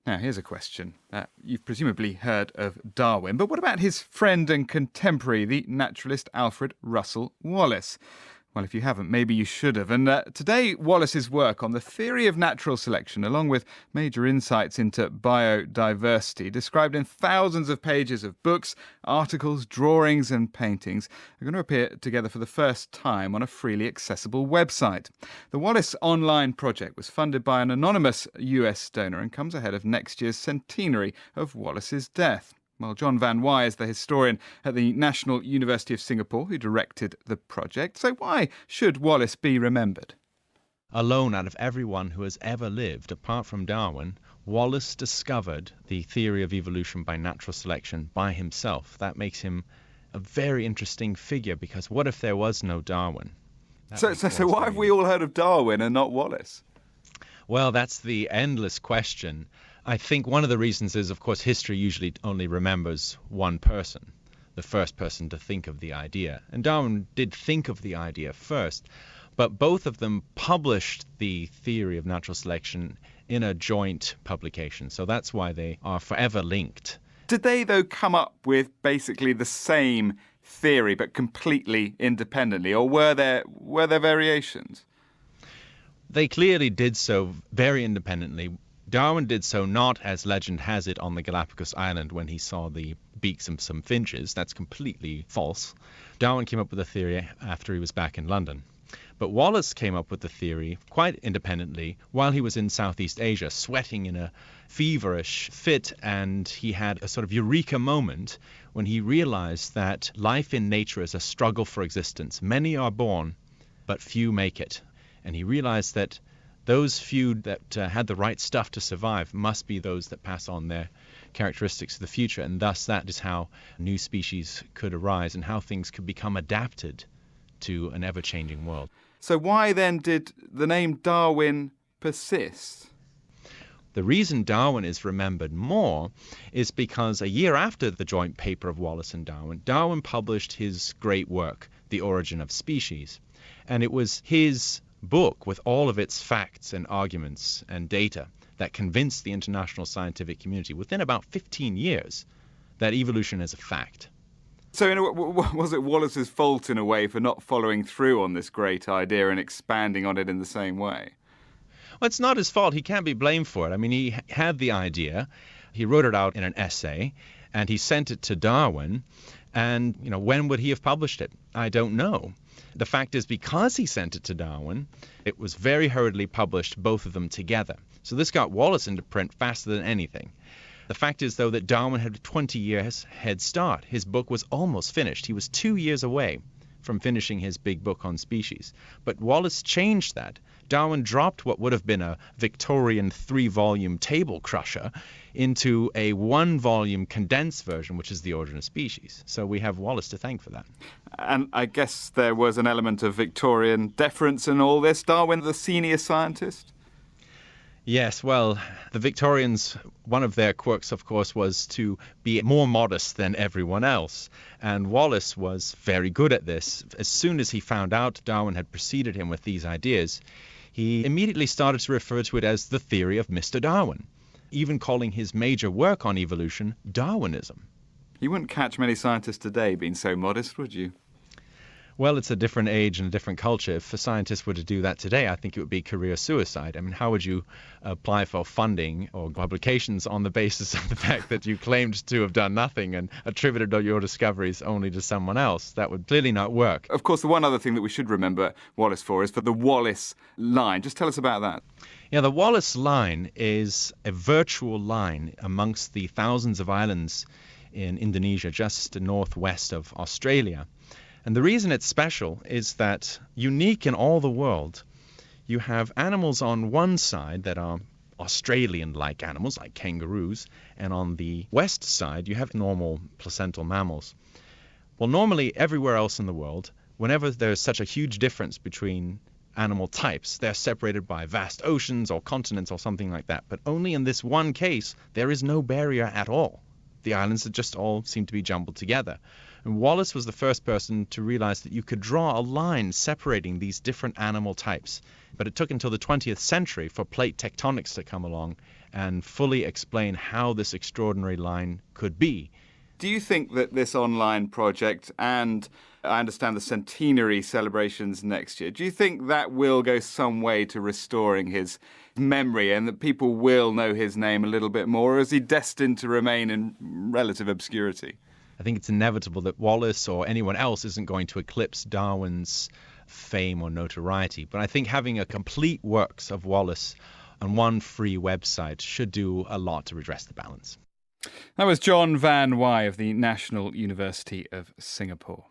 Now, here's a question. You've presumably heard of Darwin, but what about his friend and contemporary, the naturalist Alfred Russel Wallace? Well, if you haven't, maybe you should have. And today, Wallace's work on the theory of natural selection, along with major insights into biodiversity, described in thousands of pages of books, articles, drawings and paintings, are going to appear together for the first time on a freely accessible website. The Wallace Online project was funded by an anonymous US donor and comes ahead of next year's centenary of Wallace's death. Well, John Van Wyhe is the historian at the National University of Singapore who directed the project. So why should Wallace be remembered? Alone out of everyone who has ever lived, apart from Darwin, Wallace discovered the theory of evolution by natural selection by himself. That makes him a very interesting figure, because what if there was no Darwin? So why have we all heard of Darwin and not Wallace? Well, that's the endless question. I think one of the reasons is, of course, history usually only remembers one person, the first person to think of the idea. And Darwin did think of the idea first, but both of them published the theory of natural selection in a joint publication. So that's why they are forever linked. Did they, though, come up with basically the same theory but completely independently, or were there variations? They clearly did so very independently. Darwin did so not, as legend has it, on the Galapagos Island when he saw the beaks of some finches. That's completely false. Darwin came up with a theory after he was back in London. But Wallace came up with the theory quite independently while he was in Southeast Asia, sweating in a feverish fit, and he had a sort of eureka moment when he realized that life in nature is a struggle for existence. Many are born, but few make it. And he realized that those few that had the right stuff to survive must be those that pass on their characteristics to the future, and thus that is how new species could arise and how things could become adapted to an ever-changing world. So why then did the name Darwin persist? The reason Darwin is remembered more is because a year after the joint paper of Wallace and Darwin, Darwin published his great work, The Origin of Species. And it was his book, with all of its facts and arguments and data, that convinced the international scientific community within about 15 years that evolution is a fact. So was it Wallace's fault in a way for not following through on this great idea and expanding on it in the same way? Well, it's not his fault. He can't be blamed for it. I mean, he had the idea, he wrote it out in an essay, and he sent it to Darwin. And, when would he have published it? I don't know. The fact is, because he sent it to Darwin, it was very hurriedly published, both of them together. So this got Wallace into print faster than anything. The fact is, though, that Darwin had a 20 years head start. His book was almost finished. He was 2 years away from finishing his big book on species. But Wallace changed that. Darwin dropped what would have been a Victorian 3-volume table crusher into a 1-volume condensed version, which is The Origin of Species. So we have Wallace to thank for that. And I guess there was an element of Victorian deference in all this. Darwin, the senior scientist? Yes, well, the Victorians, one of their quirks, of course, was to be more modest than everyone else. And Wallace was very good at this. As soon as he found out Darwin had preceded him with these ideas, he immediately started to refer to it as the theory of Mr. Darwin, even calling his major work on evolution Darwinism. You wouldn't catch many scientists today being so modest, would you? Well, it's a different age and a different culture. If a scientist were to do that today, I think it would be career suicide. I mean, how would you apply for funding or publications on the basis of the fact that you claimed to have done nothing and attributed your discoveries only to someone else? That would clearly not work. Of course, the one other thing that we should remember Wallace for is for the Wallace line. Just tell us about that. Yeah, the Wallace line is a virtual line amongst the thousands of islands in Indonesia, just northwest of Australia. And the reason it's special is that, unique in all the world, you have animals on one side that are Australian-like animals, like kangaroos, and on the west side you have normal placental mammals. Well, normally everywhere else in the world, whenever there's such a huge difference between animal types, they're separated by vast oceans or continents or something like that. But only in this one case, there is no barrier at all. The islands just all seem to be jumbled together. And Wallace was the first person to realize that you could draw a line separating these different animal types. But it took until the 20th century for plate tectonics to come along and fully explain how this extraordinary line could be. Do you think that this online project, and I understand the centenary celebrations next year, do you think that will go some way to restoring his memory and that people will know his name a little bit more, or is he destined to remain in relative obscurity? I think it's inevitable that Wallace or anyone else isn't going to eclipse Darwin's fame or notoriety. But I think having a complete works of Wallace on one free website should do a lot to redress the balance. That was John Van Wyhe of the National University of Singapore.